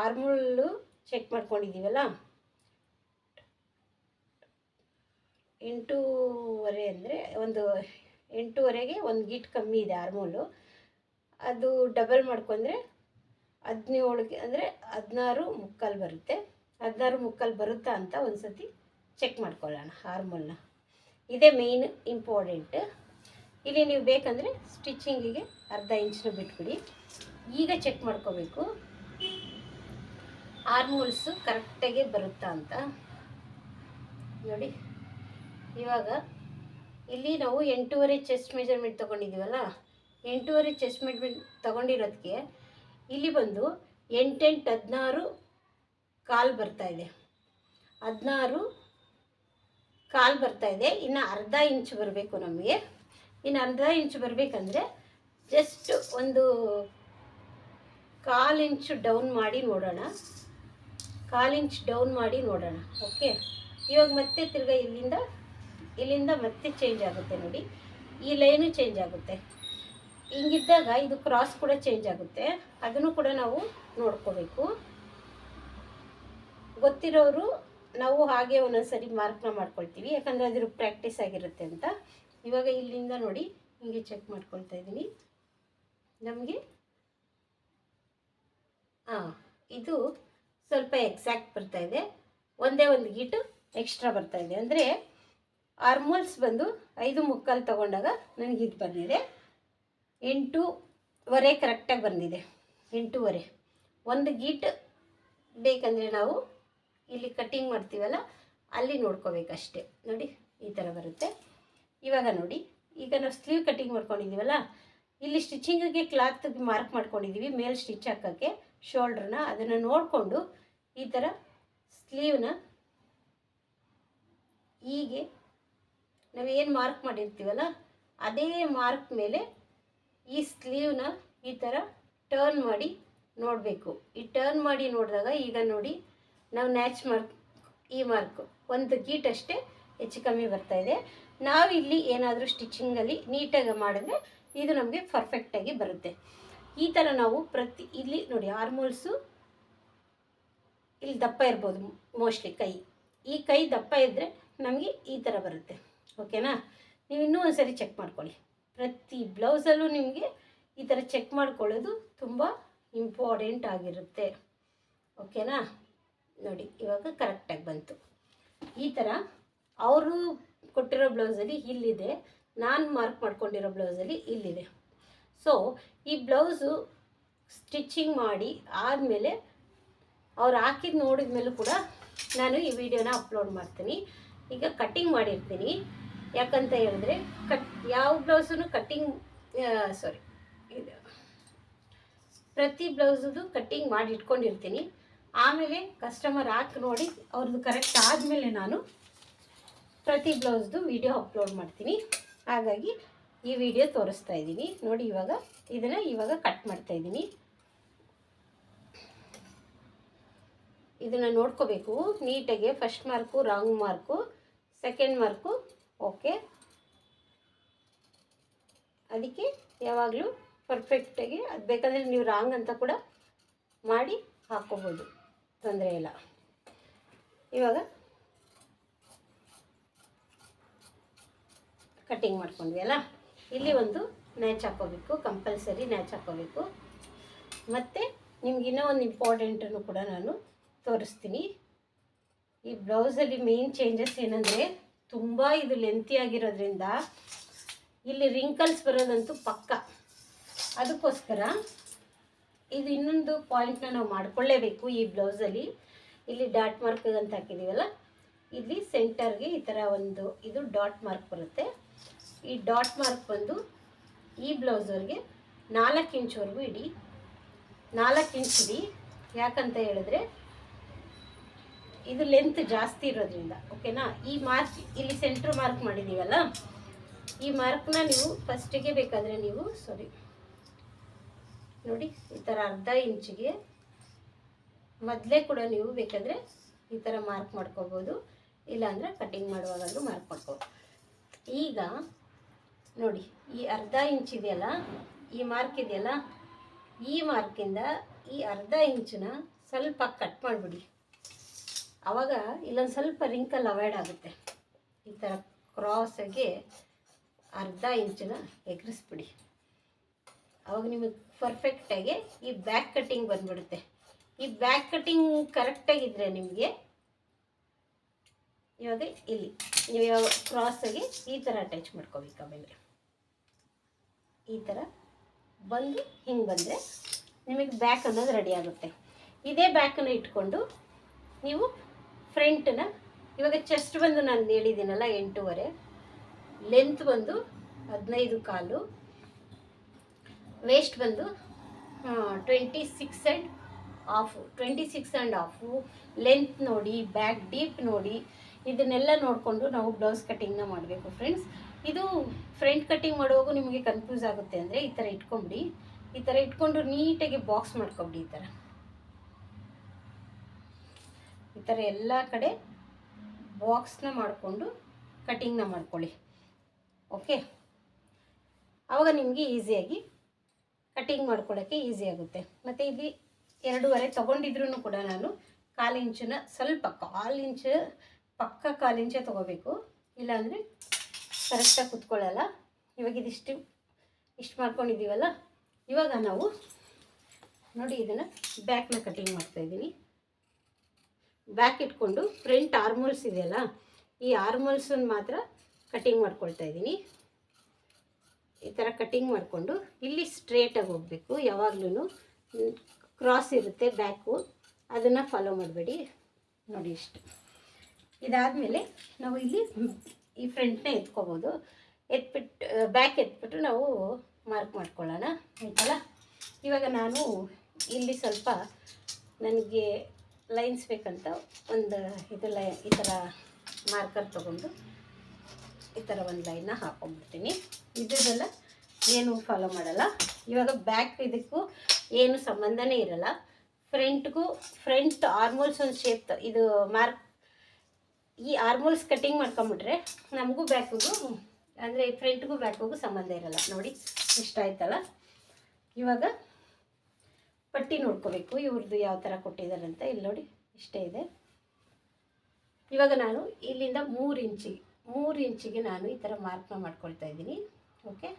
ಆರ್ಮೋಲು ಚೆಕ್ ಮಾಡ್ಕೊಂಡಿದ್ದೀವಲ್ಲ, 8.5 ಅಂದರೆ ಒಂದು 8.5ಗೆ ಒಂದು ಗೀಟ್ ಕಮ್ಮಿ ಇದೆ ಆರ್ಮೋಲು. ಅದು ಡಬಲ್ ಮಾಡ್ಕೊಂಡ್ರೆ 17ಗೆ ಅಂದರೆ 16.75 ಬರುತ್ತೆ. 16.75 ಬರುತ್ತಾ ಅಂತ ಒಂದು ಸತಿ ಚೆಕ್ ಮಾಡ್ಕೊಳ್ಳೋಣ ಆರ್ಮೋಲ್ನ. ಇದೇ ಮೇಯ್ನ್ ಇಂಪಾರ್ಟೆಂಟ್. ಇಲ್ಲಿ ನೀವು ಬೇಕಂದರೆ ಸ್ಟಿಚಿಂಗಿಗೆ 1/2 ಇಂಚನ್ನ ಬಿಟ್ಬಿಡಿ. ಈಗ ಚೆಕ್ ಮಾಡ್ಕೋಬೇಕು ಆರ್ಮೋಲ್ಸು ಕರೆಕ್ಟಾಗಿ ಬರುತ್ತಾ ಅಂತ ನೋಡಿ. ಇವಾಗ ಇಲ್ಲಿ ನಾವು 8.5 ಚೆಸ್ಟ್ ಮೆಜರ್ಮೆಂಟ್ ತೊಗೊಂಡಿದ್ದೀವಲ್ಲ, 8.5 ಚೆಸ್ಟ್ ಮೆಜರ್ಮೆಂಟ್ ತೊಗೊಂಡಿರೋದಕ್ಕೆ ಇಲ್ಲಿ ಬಂದು 8 8 16 ಕಾಲು ಬರ್ತಾಯಿದೆ, 16 ಕಾಲು ಬರ್ತಾಯಿದೆ. ಇನ್ನು 1/2 ಇಂಚ್ ಬರಬೇಕು ನಮಗೆ. ಇನ್ನು 1/2 ಇಂಚ್ ಬರಬೇಕಂದ್ರೆ ಜಸ್ಟ್ ಒಂದು 1/4 ಇಂಚು ಡೌನ್ ಮಾಡಿ ನೋಡೋಣ. 1/4 ಇಂಚ್ ಡೌನ್ ಮಾಡಿ ನೋಡೋಣ. ಓಕೆ, ಇವಾಗ ಮತ್ತೆ ತಿರ್ಗಾ ಇಲ್ಲಿಂದ ಮತ್ತೆ ಚೇಂಜ್ ಆಗುತ್ತೆ ನೋಡಿ, ಈ ಲೈನು ಚೇಂಜ್ ಆಗುತ್ತೆ. ಹಿಂಗಿದ್ದಾಗ ಇದು ಕ್ರಾಸ್ ಕೂಡ ಚೇಂಜ್ ಆಗುತ್ತೆ, ಅದನ್ನು ಕೂಡ ನಾವು ನೋಡ್ಕೋಬೇಕು. ಗೊತ್ತಿರೋರು ನಾವು ಹಾಗೆ ಒಂದೊಂದ್ಸರಿ ಮಾರ್ಕ್ನ ಮಾಡ್ಕೊಳ್ತೀವಿ, ಯಾಕಂದರೆ ಅದ್ರ ಪ್ರಾಕ್ಟೀಸ್ ಆಗಿರುತ್ತೆ ಅಂತ. ಇವಾಗ ಇಲ್ಲಿಂದ ನೋಡಿ ಹಿಂಗೆ ಚೆಕ್ ಮಾಡ್ಕೊಳ್ತಾ ಇದ್ದೀನಿ. ನಮಗೆ ಇದು ಸ್ವಲ್ಪ ಎಕ್ಸಾಕ್ಟ್ ಬರ್ತಾಯಿದೆ, ಒಂದೇ ಒಂದು ಗೀಟು ಎಕ್ಸ್ಟ್ರಾ ಬರ್ತಾಯಿದೆ. ಅಂದರೆ ಆರ್ಮೋಲ್ಸ್ ಬಂದು 5.75 ತೊಗೊಂಡಾಗ ನನಗಿದು ಬಂದಿದೆ 8.25 ಕರೆಕ್ಟಾಗಿ ಬಂದಿದೆ. 8.25 ಒಂದು ಗೀಟ್ ಬೇಕಂದರೆ ನಾವು ಇಲ್ಲಿ ಕಟ್ಟಿಂಗ್ ಮಾಡ್ತೀವಲ್ಲ ಅಲ್ಲಿ ನೋಡ್ಕೋಬೇಕಷ್ಟೆ ನೋಡಿ, ಈ ಥರ ಬರುತ್ತೆ. ಇವಾಗ ನೋಡಿ, ಈಗ ನಾವು ಸ್ಲೀವ್ ಕಟ್ಟಿಂಗ್ ಮಾಡ್ಕೊಂಡಿದ್ದೀವಲ್ಲ, ಇಲ್ಲಿ ಸ್ಟಿಚಿಂಗಿಗೆ ಕ್ಲಾತ್ಗೆ ಮಾರ್ಕ್ ಮಾಡ್ಕೊಂಡಿದ್ದೀವಿ ಮೇಲೆ ಸ್ಟಿಚ್ ಹಾಕೋಕ್ಕೆ ಶೋಲ್ಡ್ರನ್ನ. ಅದನ್ನು ನೋಡಿಕೊಂಡು ಈ ಥರ ಸ್ಲೀವ್ನ ಹೀಗೆ ನಾವೇನು ಮಾರ್ಕ್ ಮಾಡಿರ್ತೀವಲ್ಲ ಅದೇ ಮಾರ್ಕ್ ಮೇಲೆ ಈ ಸ್ಲೀವ್ನ ಈ ಥರ ಟರ್ನ್ ಮಾಡಿ ನೋಡಬೇಕು. ಈ ಟರ್ನ್ ಮಾಡಿ ನೋಡಿದಾಗ ಈಗ ನೋಡಿ ನಾವು ಈ ಮಾರ್ಕು ಒಂದು ಗೀಟ್ ಅಷ್ಟೇ ಹೆಚ್ಚು ಕಮ್ಮಿ ಬರ್ತಾಯಿದೆ. ನಾವಿಲ್ಲಿ ಏನಾದರೂ ಸ್ಟಿಚಿಂಗಲ್ಲಿ ನೀಟಾಗಿ ಮಾಡಿದ್ರೆ ಇದು ನಮಗೆ ಪರ್ಫೆಕ್ಟಾಗಿ ಬರುತ್ತೆ. ಈ ಥರ ನಾವು ಇಲ್ಲಿ ನೋಡಿ ಆರ್ಮೋಲ್ಸು ಇಲ್ಲಿ ದಪ್ಪ ಇರ್ಬೋದು ಮೋಸ್ಟ್ಲಿ, ಈ ಕೈ ದಪ್ಪ ಇದ್ದರೆ ನಮಗೆ ಈ ಥರ ಬರುತ್ತೆ. ಓಕೆನಾ, ನೀವು ಇನ್ನೂ ಒಂದು ಸರಿ ಚೆಕ್ ಮಾಡ್ಕೊಳ್ಳಿ. ಪ್ರತಿ ಬ್ಲೌಸಲ್ಲೂ ನಿಮಗೆ ಈ ಥರ ಚೆಕ್ ಮಾಡ್ಕೊಳ್ಳೋದು ತುಂಬ ಇಂಪಾರ್ಟೆಂಟ್ ಆಗಿರುತ್ತೆ. ಓಕೆನಾ, ನೋಡಿ ಇವಾಗ ಕರೆಕ್ಟಾಗಿ ಬಂತು. ಈ ಥರ ಅವರು ಕೊಟ್ಟಿರೋ ಬ್ಲೌಸಲ್ಲಿ ಇಲ್ಲಿದೆ, ನಾನು ಮಾರ್ಕ್ ಮಾಡ್ಕೊಂಡಿರೋ ಬ್ಲೌಸಲ್ಲಿ ಇಲ್ಲಿದೆ. ಸೊ ಈ ಬ್ಲೌಸು ಸ್ಟಿಚಿಂಗ್ ಮಾಡಿ ಆದಮೇಲೆ ಅವ್ರು ಹಾಕಿದ್ದು ನೋಡಿದ ಮೇಲೂ ಕೂಡ ನಾನು ಈ ವಿಡಿಯೋನ ಅಪ್ಲೋಡ್ ಮಾಡ್ತೀನಿ. ಈಗ ಕಟ್ಟಿಂಗ್ ಮಾಡಿರ್ತೀನಿ, ಯಾಕಂತ ಹೇಳಿದ್ರೆ ಯಾವ ಬ್ಲೌಸನ್ನು ಕಟ್ಟಿಂಗ್ ಇದು ಪ್ರತಿ ಬ್ಲೌಸದು ಕಟ್ಟಿಂಗ್ ಮಾಡಿ ಇಟ್ಕೊಂಡಿರ್ತೀನಿ. ಆಮೇಲೆ ಕಸ್ಟಮರ್ ಹಾಕಿ ನೋಡಿ ಅವ್ರದ್ದು ಕರೆಕ್ಟ್ ಆದಮೇಲೆ ನಾನು ಪ್ರತಿ ಬ್ಲೌಸ್ದು ವಿಡಿಯೋ ಅಪ್ಲೋಡ್ ಮಾಡ್ತೀನಿ. ಹಾಗಾಗಿ ಈ ವಿಡಿಯೋ ತೋರಿಸ್ತಾ ಇದ್ದೀನಿ ನೋಡಿ. ಇವಾಗ ಕಟ್ ಮಾಡ್ತಾ ಇದ್ದೀನಿ. ಇದನ್ನು ನೋಡ್ಕೋಬೇಕು ನೀಟಾಗಿ. First mark wrong mark, second mark okay. ಅದಕ್ಕೆ ಯಾವಾಗಲೂ ಪರ್ಫೆಕ್ಟಾಗಿ ಅದು ಬೇಕಾದರೆ ನೀವು ರಾಂಗ್ ಅಂತ ಕೂಡ ಮಾಡಿ ಹಾಕ್ಕೋಬೋದು, ತೊಂದರೆ ಇಲ್ಲ. ಇವಾಗ ಕಟ್ಟಿಂಗ್ ಮಾಡ್ಕೊಂಡ್ವಿ ಅಲ್ಲ, ಇಲ್ಲಿ ಒಂದು ನ್ಯಾಚ್ ಹಾಕ್ಕೋಬೇಕು, ಕಂಪಲ್ಸರಿ ನ್ಯಾಚ್ ಹಾಕ್ಕೋಬೇಕು. ಮತ್ತು ನಿಮ್ಗೆ ಇನ್ನೂ ಒಂದು ಇಂಪಾರ್ಟೆಂಟನ್ನು ಕೂಡ ನಾನು ತೋರಿಸ್ತೀನಿ. ಈ ಬ್ಲೌಸಲ್ಲಿ ಮೇನ್ ಚೇಂಜಸ್ ಏನಂದರೆ, ತುಂಬ ಇದು ಲೆಂತಿ ಆಗಿರೋದ್ರಿಂದ ಇಲ್ಲಿ ರಿಂಕಲ್ಸ್ ಬರೋದಂತೂ ಪಕ್ಕ. ಅದಕ್ಕೋಸ್ಕರ ಇದು ಇನ್ನೊಂದು ಪಾಯಿಂಟ್ನ ನಾವು ಮಾಡ್ಕೊಳ್ಳೇಬೇಕು ಈ ಬ್ಲೌಸಲ್ಲಿ. ಇಲ್ಲಿ ಡಾಟ್ ಮಾರ್ಕ್ ಅಂತ ಹಾಕಿದ್ದೀವಲ್ಲ, ಇಲ್ಲಿ ಸೆಂಟರ್ಗೆ ಈ ಥರ ಒಂದು ಇದು ಡಾಟ್ ಮಾರ್ಕ್ ಬರುತ್ತೆ. ಈ ಡಾಟ್ ಮಾರ್ಕ್ ಬಂದು ಈ ಬ್ಲೌಸವ್ರಿಗೆ 4 ಇಂಚ್ವರೆಗೂ ಇಡಿ. 4 ಇಂಚ್ ಇಡಿ. ಯಾಕಂತ ಹೇಳಿದ್ರೆ ಇದು ಲೆಂತ್ ಜಾಸ್ತಿ ಇರೋದ್ರಿಂದ, ಓಕೆನಾ. ಈ ಮಾರ್ಕ್ ಇಲ್ಲಿ ಸೆಂಟ್ರ್ ಮಾರ್ಕ್ ಮಾಡಿದ್ದೀವಲ್ಲ, ಈ ಮಾರ್ಕ್ನ ನೀವು ಫಸ್ಟಿಗೆ ಬೇಕಾದರೆ ನೀವು ನೋಡಿ ಈ ಥರ ಅರ್ಧ ಇಂಚಿಗೆ ಮೊದಲೇ ಕೂಡ ನೀವು ಬೇಕಾದರೆ ಈ ಥರ ಮಾರ್ಕ್ ಮಾಡ್ಕೋಬೋದು, ಇಲ್ಲಾಂದರೆ ಕಟ್ಟಿಂಗ್ ಮಾಡುವಾಗಲೂ ಮಾರ್ಕ್ ಮಾಡ್ಕೋಬೋದು. ಈಗ ನೋಡಿ ಈ ಅರ್ಧ ಇಂಚ್ ಇದೆಯಲ್ಲ, ಈ ಮಾರ್ಕ್ ಇದೆಯಲ್ಲ, ಈ ಮಾರ್ಕಿಂದ ಈ ಅರ್ಧ ಇಂಚನ್ನ ಸ್ವಲ್ಪ ಕಟ್ ಮಾಡಿಬಿಡಿ. ಆವಾಗ ಇಲ್ಲೊಂದು ಸ್ವಲ್ಪ ರಿಂಕಲ್ ಅವಾಯ್ಡ್ ಆಗುತ್ತೆ. ಈ ಥರ ಕ್ರಾಸಾಗಿ ಅರ್ಧ ಇಂಚನ್ನ ಎಗರಿಸ್ಬಿಡಿ. ಆವಾಗ ನಿಮಗೆ ಪರ್ಫೆಕ್ಟಾಗಿ ಈ ಬ್ಯಾಕ್ ಕಟ್ಟಿಂಗ್ ಬಂದ್ಬಿಡುತ್ತೆ. ಈ ಬ್ಯಾಕ್ ಕಟ್ಟಿಂಗ್ ಕರೆಕ್ಟಾಗಿದ್ದರೆ ನಿಮಗೆ ಇವಾಗ ಇಲ್ಲಿ ನೀವು ಯಾವ ಕ್ರಾಸಾಗಿ ಈ ಥರ ಅಟ್ಯಾಚ್ ಮಾಡ್ಕೋಬೇಕು. ಆಮೇಲೆ ಈ ಥರ ಬಂದು ಹಿಂಗೆ ಬಂದರೆ ನಿಮಗೆ ಬ್ಯಾಕ್ ಅನ್ನೋದು ರೆಡಿ ಆಗುತ್ತೆ. ಇದೇ ಬ್ಯಾಕನ್ನು ಇಟ್ಕೊಂಡು ನೀವು ಫ್ರಂಟನ್ನ ಇವಾಗ ಚೆಸ್ಟ್ ಬಂದು ನಾನು ಹೇಳಿದ್ದೀನಲ್ಲ 8.5, ಲೆಂತ್ ಬಂದು 15.25, ವೇಸ್ಟ್ ಬಂದು 26.5 ಲೆಂತ್ ನೋಡಿ, ಬ್ಯಾಕ್ ಡೀಪ್ ನೋಡಿ, ಇದನ್ನೆಲ್ಲ ನೋಡಿಕೊಂಡು ನಾವು ಬ್ಲೌಸ್ ಕಟ್ಟಿಂಗ್ನ ಮಾಡಬೇಕು ಫ್ರೆಂಡ್ಸ್. ಇದು ಫ್ರಂಟ್ ಕಟ್ಟಿಂಗ್ ಮಾಡುವಾಗ ನಿಮಗೆ ಕನ್ಫ್ಯೂಸ್ ಆಗುತ್ತೆ ಅಂದರೆ ಈ ಥರ ಇಟ್ಕೊಂಬಿಡಿ. ಈ ಥರ ಇಟ್ಕೊಂಡು ನೀಟಾಗಿ ಬಾಕ್ಸ್ ಮಾಡ್ಕೊಬಿಡಿ. ಈ ಥರ ಎಲ್ಲ ಕಡೆ ಬಾಕ್ಸ್ನ ಮಾಡಿಕೊಂಡು ಕಟ್ಟಿಂಗ್ನ ಮಾಡ್ಕೊಳ್ಳಿ, ಓಕೆ. ಆವಾಗ ನಿಮಗೆ ಈಸಿಯಾಗಿ ಕಟ್ಟಿಂಗ್ ಮಾಡ್ಕೊಳ್ಳೋಕ್ಕೆ ಈಸಿ ಆಗುತ್ತೆ. ಮತ್ತು ಇಲ್ಲಿ 2.5 ತೊಗೊಂಡಿದ್ರೂ ಕೂಡ ನಾನು 1/4 ಇಂಚನ್ನ ಸ್ವಲ್ಪ 1/4 ಇಂಚ್ ಪಕ್ಕ 1/4 ಇಂಚೇ ತೊಗೋಬೇಕು, ಇಲ್ಲಾಂದರೆ ಕರೆಕ್ಟಾಗಿ ಕುತ್ಕೊಳ್ಳಲ್ಲ. ಇವಾಗ ಇಷ್ಟು ಮಾಡ್ಕೊಂಡಿದ್ದೀವಲ್ಲ, ಇವಾಗ ನಾವು ನೋಡಿ ಇದನ್ನು ಬ್ಯಾಕ್ನ ಕಟ್ಟಿಂಗ್ ಮಾಡ್ತಾಯಿದ್ದೀನಿ. ಬ್ಯಾಕ್ ಇಟ್ಕೊಂಡು ಫ್ರಂಟ್ ಆರ್ಮೋಲ್ಸ್ ಇದೆಯಲ್ಲ, ಈ ಆರ್ಮೋಲ್ಸನ್ನು ಮಾತ್ರ ಕಟ್ಟಿಂಗ್ ಮಾಡ್ಕೊಳ್ತಾ ಇದ್ದೀನಿ. ಈ ಥರ ಕಟ್ಟಿಂಗ್ ಮಾಡಿಕೊಂಡು ಇಲ್ಲಿ ಸ್ಟ್ರೇಟಾಗಿ ಹೋಗಬೇಕು. ಯಾವಾಗಲೂ ಕ್ರಾಸ್ ಇರುತ್ತೆ ಬ್ಯಾಕು, ಅದನ್ನು ಫಾಲೋ ಮಾಡಬೇಡಿ. ನೋಡಿ ಇಷ್ಟು. ಇದಾದಮೇಲೆ ನಾವು ಇಲ್ಲಿ ಈ ಫ್ರಂಟ್ನ ಎತ್ಕೋಬೋದು. ಬ್ಯಾಕ್ ಎತ್ಬಿಟ್ಟು ನಾವು ಮಾರ್ಕ್ ಮಾಡ್ಕೊಳ್ಳೋಣ, ಆಯ್ತಲ್ಲ. ಇವಾಗ ನಾನು ಇಲ್ಲಿ ಸ್ವಲ್ಪ ನನಗೆ ಲೈನ್ಸ್ ಬೇಕಂತ ಒಂದು ಈ ಥರ ಮಾರ್ಕರ್ ತೊಗೊಂಡು ಈ ಥರ ಒಂದು ಲೈನ್ನ ಹಾಕೊಂಡ್ಬಿಡ್ತೀನಿ. ಇದೆಲ್ಲ ಏನು ಫಾಲೋ ಮಾಡಲ್ಲ. ಇವಾಗ ಬ್ಯಾಕ್ ಇದಕ್ಕೂ ಏನು ಸಂಬಂಧನೇ ಇರಲ್ಲ. ಫ್ರಂಟ್ ಆರ್ಮೋಲ್ಸ್ ಒಂದು ಶೇಪ್ ಇದು ಮಾರ್ಕ್, ಈ ಆರ್ಮೋಲ್ಸ್ ಕಟ್ಟಿಂಗ್ ಮಾಡ್ಕೊಂಬಿಟ್ರೆ ನಮಗೂ ಬ್ಯಾಕಿಗೂ ಅಂದರೆ ಫ್ರಂಟ್ಗೂ ಬ್ಯಾಕಿಗೂ ಸಂಬಂಧ ಇರಲ್ಲ. ನೋಡಿ ಇಷ್ಟ ಆಯ್ತಲ್ಲ. ಇವಾಗ ಪಟ್ಟಿ ನೋಡ್ಕೋಬೇಕು ಇವ್ರದ್ದು ಯಾವ ಥರ ಕೊಟ್ಟಿದ್ದಾರೆ ಅಂತ. ಇಲ್ಲಿ ನೋಡಿ ಇಷ್ಟೇ ಇದೆ. ಇವಾಗ ನಾನು ಇಲ್ಲಿಂದ 3 ಇಂಚಿಗೆ ನಾನು ಈ ಥರ ಮಾರ್ಕ್ನ ಮಾಡ್ಕೊಳ್ತಾ ಇದ್ದೀನಿ, ಓಕೆ.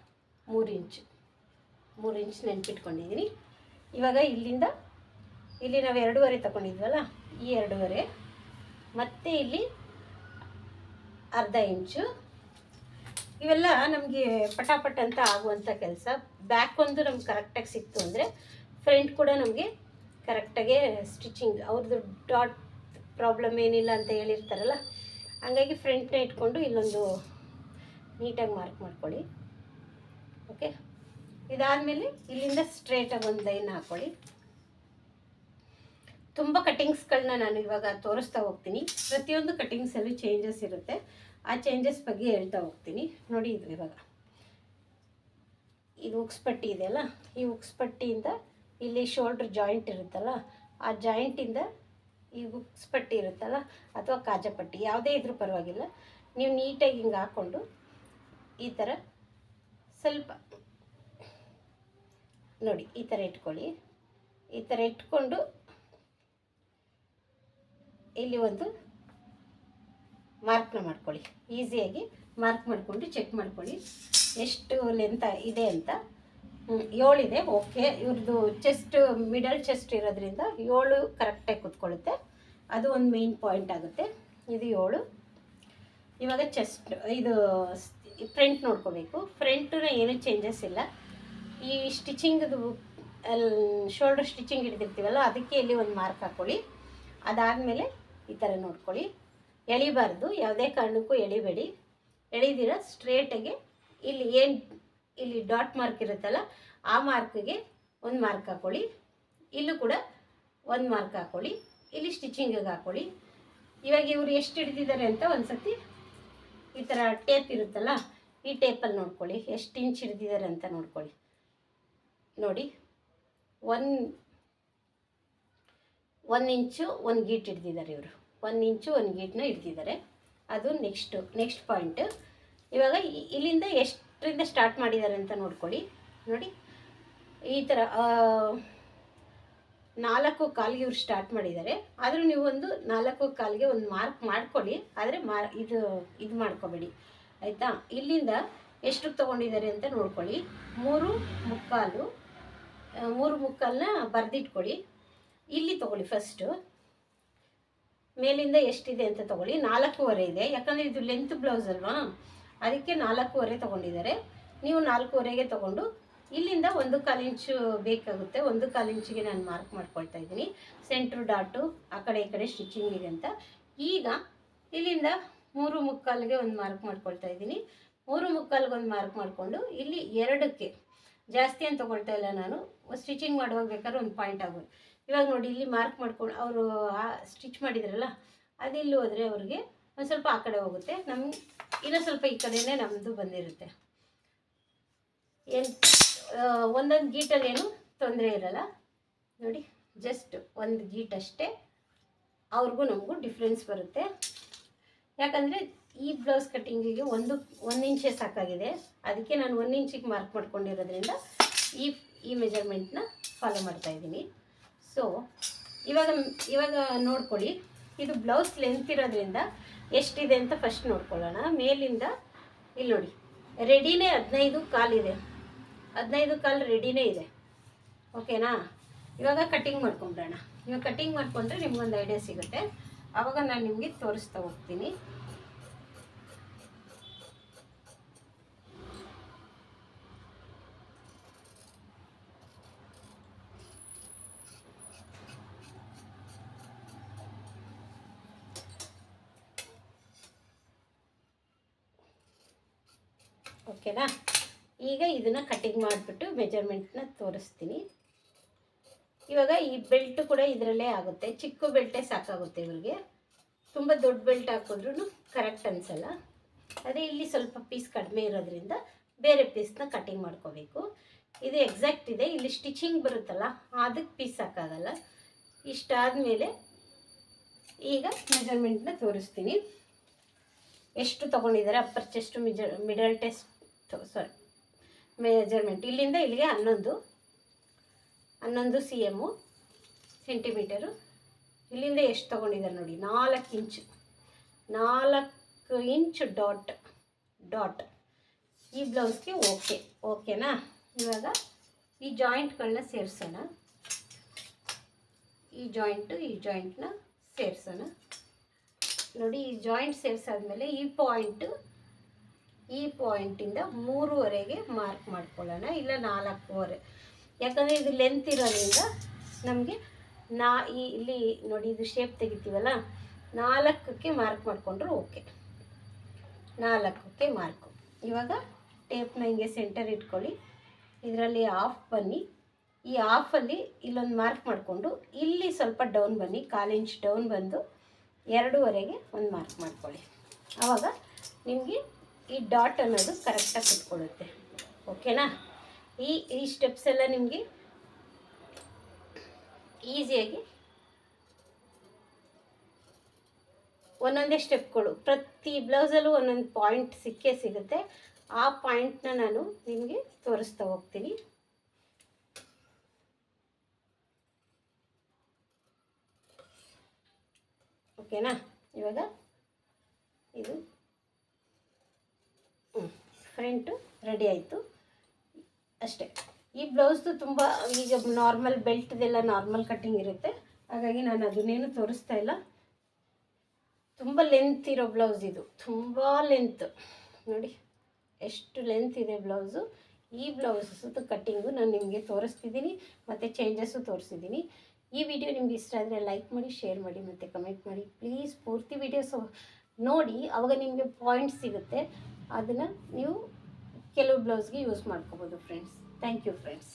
3 ಇಂಚ್ ನೆನ್ಪಿಟ್ಕೊಂಡಿದ್ದೀನಿ. ಇವಾಗ ಇಲ್ಲಿ ನಾವು 2.5 ತಗೊಂಡಿದ್ವಲ್ಲ, ಈ 2.5 ಮತ್ತು ಇಲ್ಲಿ ಅರ್ಧ ಇಂಚು, ಇವೆಲ್ಲ ನಮಗೆ ಪಟಾಪಟ್ ಅಂತ ಆಗುವಂಥ ಕೆಲಸ. ಬ್ಯಾಕ್ ಒಂದು ನಮ್ಗೆ ಕರೆಕ್ಟಾಗಿ ಸಿಕ್ತು ಅಂದರೆ ಫ್ರಂಟ್ ಕೂಡ ನಮಗೆ ಕರೆಕ್ಟಾಗೆ ಸ್ಟಿಚಿಂಗ್ ಅವ್ರದ್ದು ಡಾಟ್ ಪ್ರಾಬ್ಲಮ್ ಏನಿಲ್ಲ ಅಂತ ಹೇಳಿರ್ತಾರಲ್ಲ, ಹಂಗಾಗಿ ಫ್ರಂಟ್ನ ಇಟ್ಕೊಂಡು ಇಲ್ಲೊಂದು ನೀಟಾಗಿ ಮಾರ್ಕ್ ಮಾಡ್ಕೊಳ್ಳಿ. ಓಕೆ, ಇದಾದಮೇಲೆ ಇಲ್ಲಿಂದ ಸ್ಟ್ರೇಟಾಗಿ ಒಂದು ಲೈನ್ ಹಾಕ್ಕೊಳ್ಳಿ. ತುಂಬ ಕಟಿಂಗ್ಸ್ಗಳನ್ನ ನಾನು ಇವಾಗ ತೋರಿಸ್ತಾ ಹೋಗ್ತೀನಿ. ಪ್ರತಿಯೊಂದು ಕಟಿಂಗ್ಸಲ್ಲೂ ಚೇಂಜಸ್ ಇರುತ್ತೆ, ಆ ಚೇಂಜಸ್ ಬಗ್ಗೆ ಹೇಳ್ತಾ ಹೋಗ್ತೀನಿ. ನೋಡಿ, ಇದು ಇವಾಗ ಇದು ಉಕ್ಸ್ಪಟ್ಟಿ ಇದೆಯಲ್ಲ, ಈ ಉಕ್ಸ್ಪಟ್ಟಿಯಿಂದ ಇಲ್ಲಿ ಶೋಲ್ಡ್ರ್ ಜಾಯಿಂಟ್ ಇರುತ್ತಲ್ಲ, ಆ ಜಾಯಿಂಟಿಂದ ಈ ಉಕ್ಸ್ಪಟ್ಟಿ ಇರುತ್ತಲ್ಲ ಅಥವಾ ಕಾಜಪಟ್ಟಿ ಯಾವುದೇ ಇದ್ರೂ ಪರವಾಗಿಲ್ಲ, ನೀವು ನೀಟಾಗಿ ಹಿಂಗೆ ಹಾಕ್ಕೊಂಡು ಈ ಥರ ಸ್ವಲ್ಪ ನೋಡಿ ಈ ಥರ ಇಟ್ಕೊಳ್ಳಿ. ಈ ಥರ ಇಟ್ಕೊಂಡು ಇಲ್ಲಿ ಒಂದು ಮಾರ್ಕ್ನ ಮಾಡ್ಕೊಳ್ಳಿ. ಈಸಿಯಾಗಿ ಮಾರ್ಕ್ ಮಾಡಿಕೊಂಡು ಚೆಕ್ ಮಾಡ್ಕೊಳ್ಳಿ ಎಷ್ಟು ಲೆಂತ್ ಇದೆ ಅಂತ. 7 ಇದೆ, ಓಕೆ. ಇವ್ರದ್ದು ಚೆಸ್ಟ್ ಮಿಡಲ್ ಚೆಸ್ಟ್ ಇರೋದ್ರಿಂದ 7 ಕರೆಕ್ಟಾಗಿ ಕೂತ್ಕೊಳ್ಳುತ್ತೆ, ಅದು ಒಂದು ಮೇನ್ ಪಾಯಿಂಟ್ ಆಗುತ್ತೆ. ಇದು 7. ಇವಾಗ ಚೆಸ್ಟ್ ಇದು ಫ್ರಂಟ್ ನೋಡ್ಕೋಬೇಕು. ಫ್ರಂಟನ್ನ ಏನೂ ಚೇಂಜಸ್ ಇಲ್ಲ. ಈ ಸ್ಟಿಚಿಂಗ್ದು ಶೋಲ್ಡರ್ ಸ್ಟಿಚಿಂಗ್ ಹಿಡಿದಿರ್ತೀವಲ್ಲ, ಅದಕ್ಕೆ ಇಲ್ಲಿ ಒಂದು ಮಾರ್ಕ್ ಹಾಕ್ಕೊಳ್ಳಿ. ಅದಾದಮೇಲೆ ಈ ಥರ ನೋಡ್ಕೊಳ್ಳಿ, ಎಳಿಬಾರ್ದು, ಯಾವುದೇ ಕಾರಣಕ್ಕೂ ಎಳಿಬೇಡಿ. ಎಳಿದಿರ ಸ್ಟ್ರೇಟಾಗಿ ಇಲ್ಲಿ ಡಾಟ್ ಮಾರ್ಕ್ ಇರುತ್ತಲ್ಲ, ಆ ಮಾರ್ಕ್ಗೆ ಒಂದು ಮಾರ್ಕ್ ಹಾಕ್ಕೊಳ್ಳಿ. ಇಲ್ಲೂ ಕೂಡ ಒಂದು ಮಾರ್ಕ್ ಹಾಕ್ಕೊಳ್ಳಿ. ಇಲ್ಲಿ ಸ್ಟಿಚಿಂಗಿಗೆ ಹಾಕ್ಕೊಳ್ಳಿ. ಇವಾಗ ಇವರು ಎಷ್ಟು ಹಿಡಿದಿದ್ದಾರೆ ಅಂತ ಒಂದು ಸತಿ ಈ ಥರ ಟೇಪ್ ಇರುತ್ತಲ್ಲ, ಈ ಟೇಪಲ್ಲಿ ನೋಡ್ಕೊಳ್ಳಿ ಎಷ್ಟು ಇಂಚ್ ಹಿಡಿದಿದ್ದಾರೆ ಅಂತ ನೋಡ್ಕೊಳ್ಳಿ. ನೋಡಿ, 1 ಇಂಚು 1 ಗೀಟ್ ಹಿಡ್ದಿದ್ದಾರೆ ಇವರು. 1 ಇಂಚು 1 ಗೀಟನ್ನ ಹಿಡ್ದಿದ್ದಾರೆ. ಅದು ನೆಕ್ಸ್ಟ್ ಪಾಯಿಂಟ್. ಇವಾಗ ಇಲ್ಲಿಂದ ಎಷ್ಟರಿಂದ ಸ್ಟಾರ್ಟ್ ಮಾಡಿದ್ದಾರೆ ಅಂತ ನೋಡ್ಕೊಳ್ಳಿ. ನೋಡಿ, ಈ ಥರ 4 ಕಾಲಿಗೆ ಇವ್ರು ಸ್ಟಾರ್ಟ್ ಮಾಡಿದ್ದಾರೆ. ಆದರೂ ನೀವು ಒಂದು 4 ಕಾಲಿಗೆ ಒಂದು ಮಾರ್ಕ್ ಮಾಡ್ಕೊಳ್ಳಿ, ಆದರೆ ಇದು ಮಾಡ್ಕೋಬೇಡಿ, ಆಯಿತಾ. ಇಲ್ಲಿಂದ ಎಷ್ಟು ತೊಗೊಂಡಿದ್ದಾರೆ ಅಂತ ನೋಡ್ಕೊಳ್ಳಿ. 3 ಮುಕ್ಕಾಲನ್ನ ಬರೆದಿಟ್ಕೊಳ್ಳಿ. ಇಲ್ಲಿ ತೊಗೊಳ್ಳಿ, ಫಸ್ಟು ಮೇಲಿಂದ ಎಷ್ಟಿದೆ ಅಂತ ತೊಗೊಳ್ಳಿ. 4.5 ಇದೆ, ಯಾಕಂದರೆ ಇದು ಲೆಂತ್ ಬ್ಲೌಸ್ ಅಲ್ವಾ, ಅದಕ್ಕೆ 4.5 ತೊಗೊಂಡಿದ್ದಾರೆ. ನೀವು 4.5ಗೆ ತೊಗೊಂಡು ಇಲ್ಲಿಂದ 1/4 ಇಂಚು ಬೇಕಾಗುತ್ತೆ. 1/4 ಇಂಚಿಗೆ ನಾನು ಮಾರ್ಕ್ ಮಾಡ್ಕೊಳ್ತಾ ಇದ್ದೀನಿ. ಸೆಂಟ್ರ್ ಡಾಟು ಆ ಕಡೆ ಈ ಕಡೆ ಸ್ಟಿಚಿಂಗಿಗೆ ಅಂತ. ಈಗ ಇಲ್ಲಿಂದ 3/4ಗೆ ಒಂದು ಮಾರ್ಕ್ ಮಾಡ್ಕೊಳ್ತಾ ಇದ್ದೀನಿ. 3/4ಗೆ ಒಂದು ಮಾರ್ಕ್ ಮಾಡಿಕೊಂಡು ಇಲ್ಲಿ 2ಕ್ಕೆ ಜಾಸ್ತಿ ಅಂತ ತೊಗೊಳ್ತಾ ಇಲ್ಲ ನಾನು, ಸ್ಟಿಚಿಂಗ್ ಮಾಡುವಾಗ ಬೇಕಾದ್ರೆ ಒಂದು ಪಾಯಿಂಟ್ ಆಗೋದು. ಇವಾಗ ನೋಡಿ, ಇಲ್ಲಿ ಮಾರ್ಕ್ ಮಾಡ್ಕೊಂಡು ಅವರು ಸ್ಟಿಚ್ ಮಾಡಿದ್ರಲ್ಲ, ಅದಿಲ್ಲಿ ಹೋದರೆ ಅವ್ರಿಗೆ ಒಂದು ಸ್ವಲ್ಪ ಆ ಕಡೆ ಹೋಗುತ್ತೆ, ನಮ್ಗೆ ಇನ್ನೂ ಸ್ವಲ್ಪ ಈ ಕಡೆಯೇ ನಮ್ಮದು ಬಂದಿರುತ್ತೆ. ಏನು ಒಂದೊಂದು ಗೀಟಲ್ಲಿ ಏನು ತೊಂದರೆ ಇರಲ್ಲ. ನೋಡಿ, ಜಸ್ಟ್ 1 ಗೀಟ್ ಅಷ್ಟೇ ಅವ್ರಿಗೂ ನಮಗೂ ಡಿಫ್ರೆನ್ಸ್ ಬರುತ್ತೆ. ಯಾಕಂದರೆ ಈ ಬ್ಲೌಸ್ ಕಟ್ಟಿಂಗಿಗೆ 1 ಇಂಚೇ ಸಾಕಾಗಿದೆ, ಅದಕ್ಕೆ ನಾನು 1 ಇಂಚಿಗೆ ಮಾರ್ಕ್ ಮಾಡ್ಕೊಂಡಿರೋದ್ರಿಂದ ಈ ಮೆಜರ್ಮೆಂಟ್ನ ಫಾಲೋ ಮಾಡ್ತಾಯಿದ್ದೀನಿ. ಸೊ ಇವಾಗ ನೋಡ್ಕೊಳ್ಳಿ, ಇದು ಬ್ಲೌಸ್ ಲೆಂತ್ ಇರೋದ್ರಿಂದ ಎಷ್ಟಿದೆ ಅಂತ ಫಸ್ಟ್ ನೋಡ್ಕೊಳ್ಳೋಣ. ಮೇಲಿಂದ ಇಲ್ಲಿ ನೋಡಿ, ರೆಡಿನೇ 15 ಕಾಲಿದೆ, 15 ಕಾಲು ರೆಡಿನೇ ಇದೆ, ಓಕೆನಾ. ಇವಾಗ ಕಟ್ಟಿಂಗ್ ಮಾಡ್ಕೊಂಬಿಡೋಣ. ಇವಾಗ ಕಟ್ಟಿಂಗ್ ಮಾಡಿಕೊಂಡ್ರೆ ನಿಮ್ಗೊಂದು ಐಡಿಯಾ ಸಿಗುತ್ತೆ, ಆವಾಗ ನಾನು ನಿಮಗೆ ತೋರಿಸ್ತಾ ಹೋಗ್ತೀನಿ. ಓಕೆನಾ. ಈಗ ಇದನ್ನು ಕಟ್ಟಿಂಗ್ ಮಾಡಿಬಿಟ್ಟು ಮೆಜರ್ಮೆಂಟ್ನ ತೋರಿಸ್ತೀನಿ. ಇವಾಗ ಈ ಬೆಲ್ಟ್ ಕೂಡ ಇದರಲ್ಲೇ ಆಗುತ್ತೆ, ಚಿಕ್ಕ ಬೆಲ್ಟೇ ಸಾಕಾಗುತ್ತೆ ಇವ್ರಿಗೆ. ತುಂಬ ದೊಡ್ಡ ಬೆಲ್ಟ್ ಹಾಕಿದ್ರೂ ಕರೆಕ್ಟ್ ಅನಿಸಲ್ಲ. ಅದೇ ಇಲ್ಲಿ ಸ್ವಲ್ಪ ಪೀಸ್ ಕಡಿಮೆ ಇರೋದ್ರಿಂದ ಬೇರೆ ಪೀಸ್ನ ಕಟ್ಟಿಂಗ್ ಮಾಡ್ಕೋಬೇಕು. ಇದು ಎಕ್ಸಾಕ್ಟ್ ಇದೆ, ಇಲ್ಲಿ ಸ್ಟಿಚಿಂಗ್ ಬರುತ್ತಲ್ಲ ಅದಕ್ಕೆ ಪೀಸ್ ಸಾಕಾಗಲ್ಲ. ಇಷ್ಟಾದಮೇಲೆ ಈಗ ಮೆಜರ್ಮೆಂಟ್ನ ತೋರಿಸ್ತೀನಿ. ಎಷ್ಟು ತೊಗೊಂಡಿದ್ದಾರೆ upper chest middle chest measurement. ಇಲ್ಲಿಂದ ಇಲ್ಲಿಗೆ 11 cm ಸೆಂಟಿಮೀಟರು. ಇಲ್ಲಿಂದ ಎಷ್ಟು ತೊಗೊಂಡಿದ್ದಾರೆ ನೋಡಿ, 4 ಇಂಚು, 4 ಇಂಚು ಡಾಟ್ ಈ ಬ್ಲೌಸ್ಗೆ ಓಕೆನಾ. ಇವಾಗ ಈ ಜಾಯಿಂಟ್ಗಳನ್ನ ಸೇರಿಸೋಣ. ಈ ಜಾಯಿಂಟ್ನ ಸೇರಿಸೋಣ. ನೋಡಿ, ಈ ಜಾಯಿಂಟ್ ಸೇರಿಸಾದ್ಮೇಲೆ ಈ ಪಾಯಿಂಟು ಈ ಪಾಯಿಂಟಿಂದ 3ವರೆಗೆ ಮಾರ್ಕ್ ಮಾಡ್ಕೊಳ್ಳೋಣ, ಇಲ್ಲ 4 ಯಾಕಂದರೆ ಇದು ಲೆಂತ್ ಇರೋದ್ರಿಂದ ನಮಗೆ ಇಲ್ಲಿ ನೋಡಿ ಇದು ಶೇಪ್ ತೆಗಿತೀವಲ್ಲ, 4ಕ್ಕೆ ಮಾರ್ಕ್ ಮಾಡಿಕೊಂಡ್ರೆ ಓಕೆ. 4ಕ್ಕೆ ಮಾರ್ಕು. ಇವಾಗ ಟೇಪ್ನ ಹಿಂಗೆ ಸೆಂಟರ್ ಇಟ್ಕೊಳ್ಳಿ, ಇದರಲ್ಲಿ ಆಫ್ ಬನ್ನಿ. ಈ ಆಫಲ್ಲಿ ಇಲ್ಲೊಂದು ಮಾರ್ಕ್ ಮಾಡಿಕೊಂಡು ಇಲ್ಲಿ ಸ್ವಲ್ಪ ಡೌನ್ ಬನ್ನಿ, 1/4 ಇಂಚ್ ಡೌನ್ ಬಂದು 2ವರೆಗೆ ಒಂದು ಮಾರ್ಕ್ ಮಾಡ್ಕೊಳ್ಳಿ. ಆವಾಗ ನಿಮಗೆ ಈ ಡಾಟ್ ಅನ್ನೋದು ಕರೆಕ್ಟಾಗಿ ಕುತ್ಕೊಳ್ಳುತ್ತೆ. ಓಕೆನಾ? ಈ ಸ್ಟೆಪ್ಸ್ ಎಲ್ಲ ನಿಮಗೆ ಈಸಿಯಾಗಿ ಒಂದೊಂದೇ ಸ್ಟೆಪ್ಗಳು, ಪ್ರತಿ ಬ್ಲೌಸಲ್ಲೂ ಒಂದೊಂದು ಪಾಯಿಂಟ್ ಸಿಕ್ಕೇ ಸಿಗುತ್ತೆ. ಆ ಪಾಯಿಂಟ್ನ ನಾನು ನಿಮಗೆ ತೋರಿಸ್ತಾ ಹೋಗ್ತೀನಿ. ಓಕೆನಾ? ಇವಾಗ ಇದು ಫ್ರಂಟು ರೆಡಿ ಆಯಿತು ಅಷ್ಟೇ. ಈ ಬ್ಲೌಸ್ದು ತುಂಬ ಈಗ ನಾರ್ಮಲ್ ಬೆಲ್ಟ್ದೆಲ್ಲ ನಾರ್ಮಲ್ ಕಟ್ಟಿಂಗ್ ಇರುತ್ತೆ, ಹಾಗಾಗಿ ನಾನು ಅದನ್ನೇನು ತೋರಿಸ್ತಾ ಇಲ್ಲ. ತುಂಬ ಲೆಂತ್ ಇರೋ ಬ್ಲೌಸ್ ಇದು, ತುಂಬ ಲೆಂತ್ ನೋಡಿ ಎಷ್ಟು ಲೆಂತ್ ಇದೆ ಬ್ಲೌಸು. ಈ ಬ್ಲೌಸದ್ದು ಕಟ್ಟಿಂಗು ನಾನು ನಿಮಗೆ ತೋರಿಸ್ತಿದ್ದೀನಿ ಮತ್ತು ಚೇಂಜಸ್ಸು ತೋರಿಸಿದ್ದೀನಿ. ಈ ವಿಡಿಯೋ ನಿಮ್ಗೆ ಇಷ್ಟ ಆದರೆ ಲೈಕ್ ಮಾಡಿ, ಶೇರ್ ಮಾಡಿ ಮತ್ತು ಕಮೆಂಟ್ ಮಾಡಿ. ಪ್ಲೀಸ್ ಪೂರ್ತಿ ವಿಡಿಯೋಸ್ ನೋಡಿ, ಆವಾಗ ನಿಮಗೆ ಪಾಯಿಂಟ್ಸ್ ಸಿಗುತ್ತೆ. ಅದನ್ನು ನೀವು ಕೆಲವು ಬ್ಲೌಸ್ಗೆ ಯೂಸ್ ಮಾಡ್ಕೋಬೋದು ಫ್ರೆಂಡ್ಸ್. Thank you friends.